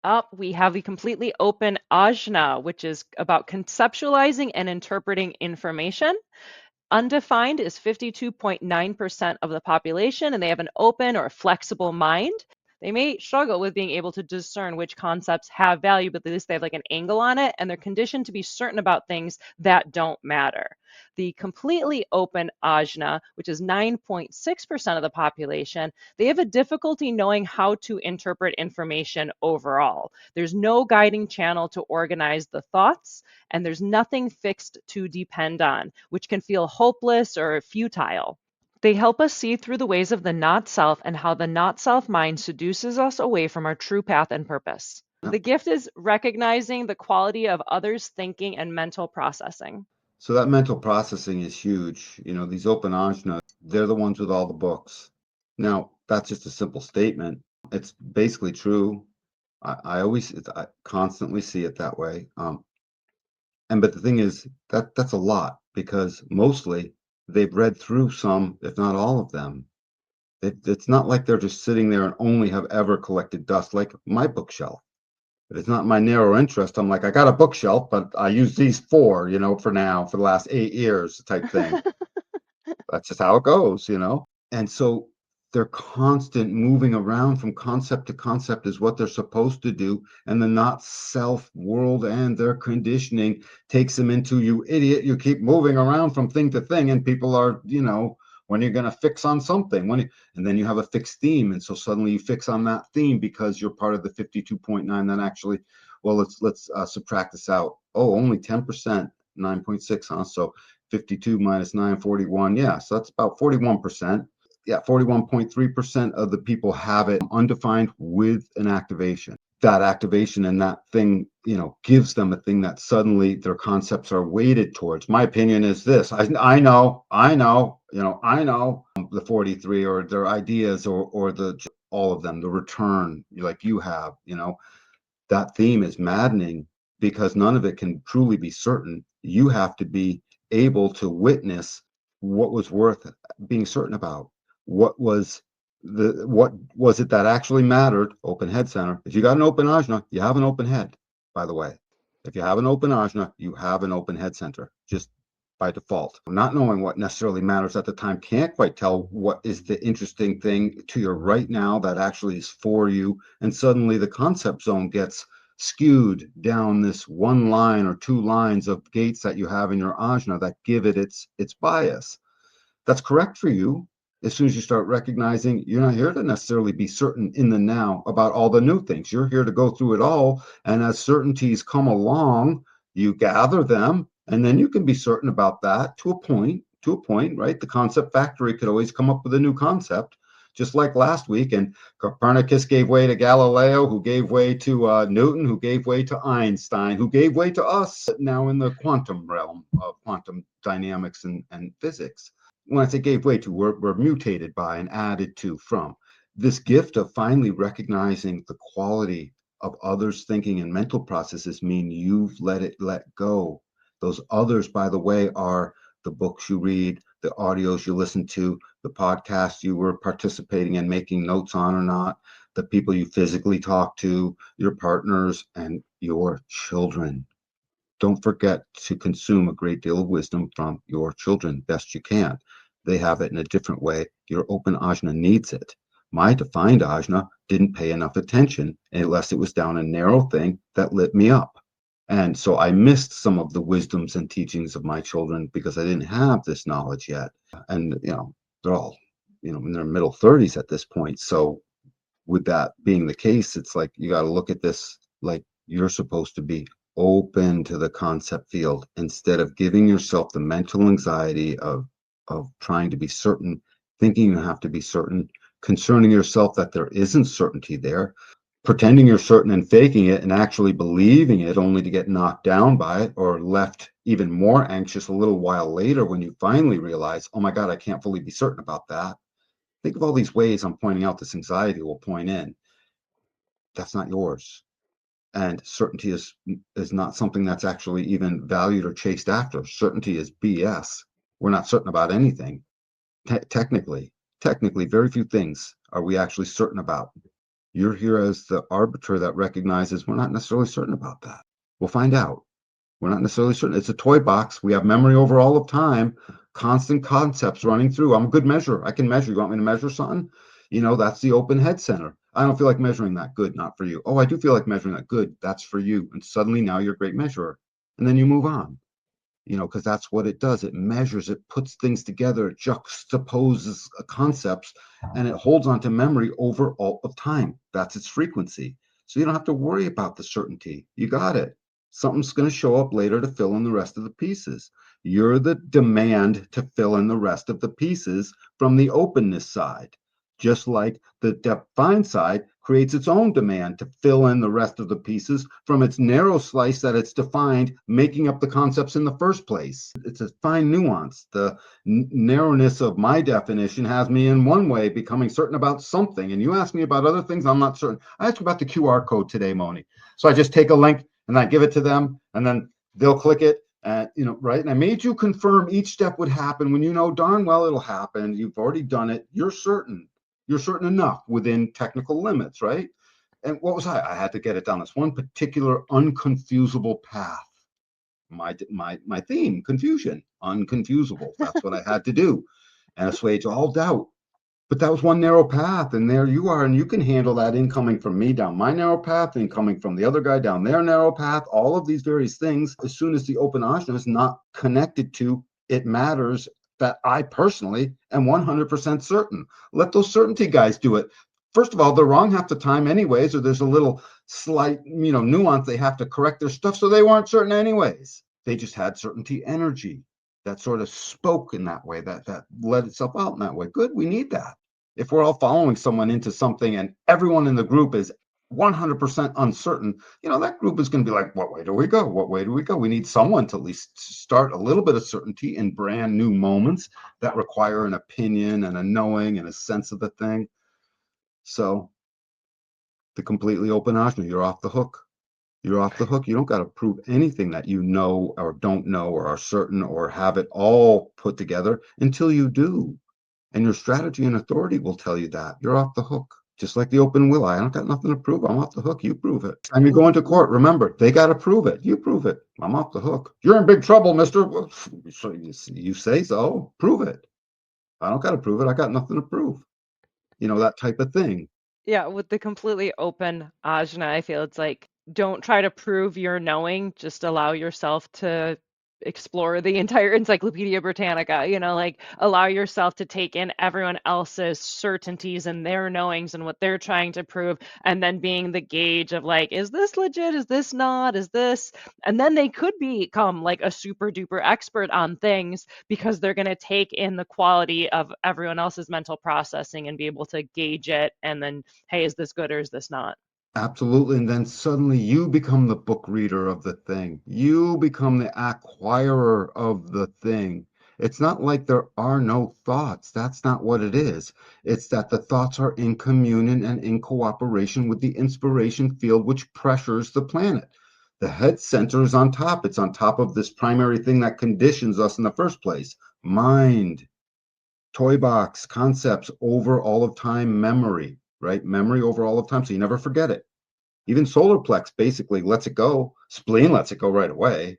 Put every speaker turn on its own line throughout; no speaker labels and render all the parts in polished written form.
Up, we have the completely open Ajna, which is about conceptualizing and interpreting information. Undefined is 52.9% of the population, and they have an open or flexible mind. They may struggle with being able to discern which concepts have value, but at least they have like an angle on it, and they're conditioned to be certain about things that don't matter. The completely open Ajna, which is 9.6% of the population, they have a difficulty knowing how to interpret information overall. There's no guiding channel to organize the thoughts, and there's nothing fixed to depend on, which can feel hopeless or futile. They help us see through the ways of the not self and how the not self mind seduces us away from our true path and purpose.
Yeah.
The gift is recognizing the quality of others' thinking and mental processing.
So that mental processing is huge. You know, these open ajna, they're the ones with all the books. Now, that's just a simple statement. It's basically true. I constantly see it that way. But the thing is that's a lot because mostly they've read through some, if not all of them. It's not like they're just sitting there and only have ever collected dust like my bookshelf. But it's not my narrow interest. I'm like, I got a bookshelf, but I use these four, for now, for the last 8 years type thing. That's just how it goes, And so their constant moving around from concept to concept is what they're supposed to do. And the not self world and their conditioning takes them into, you idiot, you keep moving around from thing to thing. And people are, when you're going to fix on something, and then you have a fixed theme. And so suddenly you fix on that theme because you're part of the 52.9 that actually, well, let's subtract this out. Oh, only 10%, 9.6, huh? So 52 minus 9, 41. Yeah, so that's about 41%. Yeah, 41.3% of the people have it undefined with an activation. That activation and that thing, gives them a thing that suddenly their concepts are weighted towards. My opinion is this. I know, I know the 43 or their ideas or the all of them, the return like you have, that theme is maddening because none of it can truly be certain. You have to be able to witness what was worth being certain about. What was it that actually mattered? Open head center. If you got an open ajna, you have an open head, by the way. If you have an open ajna, you have an open head center, just by default. Not knowing what necessarily matters at the time, can't quite tell what is the interesting thing to your right now that actually is for you. And suddenly the concept zone gets skewed down this one line or two lines of gates that you have in your ajna that give it its bias. That's correct for you. As soon as you start recognizing you're not here to necessarily be certain in the now about all the new things, you're here to go through it all. And as certainties come along, you gather them, and then you can be certain about that to a point, right? The concept factory could always come up with a new concept, just like last week. And Copernicus gave way to Galileo, who gave way to Newton, who gave way to Einstein, who gave way to us now in the quantum realm of quantum dynamics and physics. When I say gave way to, we're mutated by and added to from. This gift of finally recognizing the quality of others' thinking and mental processes mean you've let go. Those others, by the way, are the books you read, the audios you listen to, the podcasts you were participating in, making notes on or not, the people you physically talk to, your partners, and your children. Don't forget to consume a great deal of wisdom from your children best you can. They have it in a different way. Your open ajna needs it. My defined ajna didn't pay enough attention unless it was down a narrow thing that lit me up. And so I missed some of the wisdoms and teachings of my children because I didn't have this knowledge yet. And, they're all, in their middle 30s at this point. So with that being the case, it's like you got to look at this like you're supposed to be open to the concept field instead of giving yourself the mental anxiety of trying to be certain, thinking you have to be certain, concerning yourself that there isn't certainty there, pretending you're certain and faking it and actually believing it only to get knocked down by it or left even more anxious a little while later when you finally realize, oh my God, I can't fully be certain about that. Think of all these ways I'm pointing out this anxiety will point in. That's not yours. And certainty is not something that's actually even valued or chased after. Certainty is BS. We're not certain about anything. Technically, very few things are we actually certain about. You're here as the arbiter that recognizes we're not necessarily certain about that. We'll find out. We're not necessarily certain. It's a toy box. We have memory over all of time, constant concepts running through. I'm a good measurer. I can measure. You want me to measure something? That's the open head center. I don't feel like measuring that. Good, not for you. Oh, I do feel like measuring that. Good, that's for you. And suddenly now you're a great measurer. And then you move on, because that's what it does. It measures, it puts things together, it juxtaposes concepts, and it holds on to memory over all of time. That's its frequency. So you don't have to worry about the certainty. You got it. Something's going to show up later to fill in the rest of the pieces. You're the demand to fill in the rest of the pieces from the openness side. Just like the defined side creates its own demand to fill in the rest of the pieces from its narrow slice that it's defined, making up the concepts in the first place. It's a fine nuance. The narrowness of my definition has me in one way becoming certain about something. And you ask me about other things, I'm not certain. I asked about the QR code today, Moni. So I just take a link and I give it to them, and then they'll click it. Right? And I made you confirm each step would happen when you know darn well it'll happen. You've already done it. You're certain. You're certain enough within technical limits, right? And what was I? I had to get it down this one particular unconfusable path. My theme, confusion, unconfusable. That's what I had to do, and assuage all doubt. But that was one narrow path, and there you are, and you can handle that incoming from me down my narrow path, incoming from the other guy down their narrow path. All of these various things. As soon as the open ajna is not connected to it matters that I personally am 100% certain. Let those certainty guys do it. First of all, they're wrong half the time anyways, or there's a little slight, nuance. They have to correct their stuff, so they weren't certain anyways. They just had certainty energy that sort of spoke in that way, that let itself out in that way. Good, we need that. If we're all following someone into something and everyone in the group is 100% uncertain, that group is going to be like, what way do we go? What way do we go? We need someone to at least start a little bit of certainty in brand new moments that require an opinion and a knowing and a sense of the thing. So the completely open ajna, you're off the hook. You're off the hook. You don't got to prove anything that you know or don't know or are certain or have it all put together until you do. And your strategy and authority will tell you that. You're off the hook. Just like the open will. I don't got nothing to prove. I'm off the hook. You prove it. And you go into court. Remember, they got to prove it. You prove it. I'm off the hook. You're in big trouble, mister. So you say so. Prove it. I don't got to prove it. I got nothing to prove. That type of thing.
Yeah, with the completely open ajna, I feel it's like don't try to prove your knowing, just allow yourself to explore the entire Encyclopedia Britannica, like allow yourself to take in everyone else's certainties and their knowings and what they're trying to prove, and then being the gauge of like, is this legit? Is this not? Is this? And then they could become like a super duper expert on things because they're going to take in the quality of everyone else's mental processing and be able to gauge it and then hey, is this good or is this not?
Absolutely. And then suddenly you become the book reader of the thing. You become the acquirer of the thing. It's not like there are no thoughts. That's not what it is. It's that the thoughts are in communion and in cooperation with the inspiration field, which pressures the planet. The head center is on top. It's on top of this primary thing that conditions us in the first place. Mind, toy box, concepts over all of time, memory, right? Memory over all of time. So you never forget it. Even solar plex basically lets it go. Spleen lets it go right away.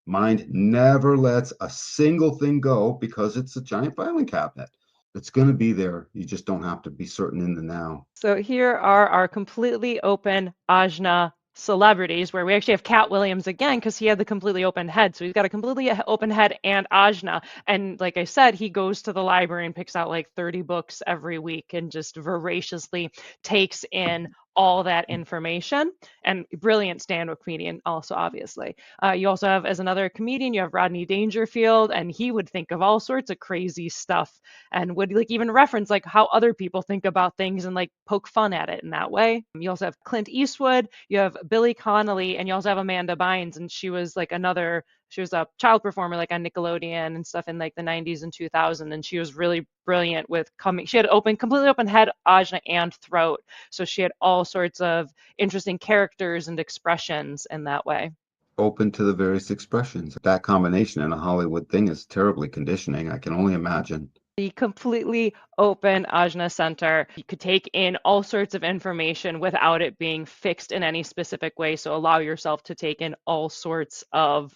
Mind never lets a single thing go because it's a giant filing cabinet. It's going to be there. You just don't have to be certain in the now.
So here are our completely open Ajna celebrities, where we actually have Cat Williams again because he had the completely open head. So he's got a completely open head and Ajna. And like I said, he goes to the library and picks out like 30 books every week and just voraciously takes in all that information. And brilliant stand-up comedian also, obviously. You also have, as another comedian, you have Rodney Dangerfield, and he would think of all sorts of crazy stuff and would like even reference like how other people think about things and like poke fun at it in that way. You also have Clint Eastwood, you have Billy Connolly, and you also have Amanda Bynes, and she was a child performer like on Nickelodeon and stuff in like the 90s and 2000, and she was really brilliant with coming. She had completely open head, ajna, and throat, so she had all sorts of interesting characters and expressions in that way.
Open to the various expressions. That combination in a Hollywood thing is terribly conditioning. I can only imagine.
The completely open Ajna Center. You could take in all sorts of information without it being fixed in any specific way. So allow yourself to take in all sorts of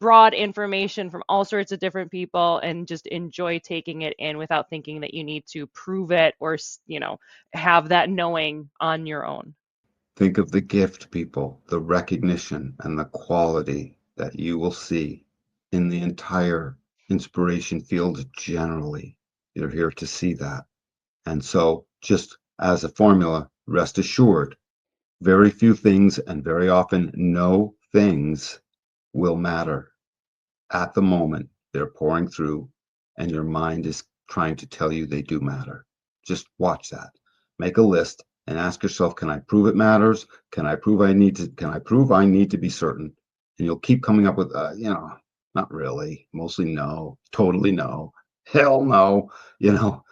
broad information from all sorts of different people and just enjoy taking it in without thinking that you need to prove it or, have that knowing on your own.
Think of the gift, people, the recognition and the quality that you will see in the entire inspiration field generally. You're here to see that. And so, just as a formula, rest assured, very few things and very often no things will matter at the moment. They're pouring through, and your mind is trying to tell you they do matter. Just watch that. Make a list and ask yourself, can I prove it matters? Can I prove I need to be certain? And you'll keep coming up with, not really, mostly no, totally no, hell no, you know,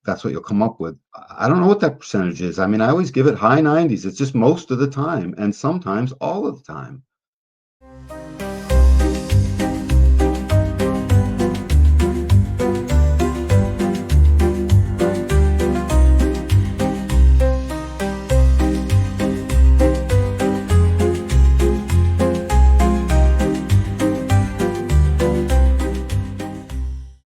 that's what you'll come up with. I don't know what that percentage is. I mean, I always give it high 90s. It's just most of the time, and sometimes all of the time.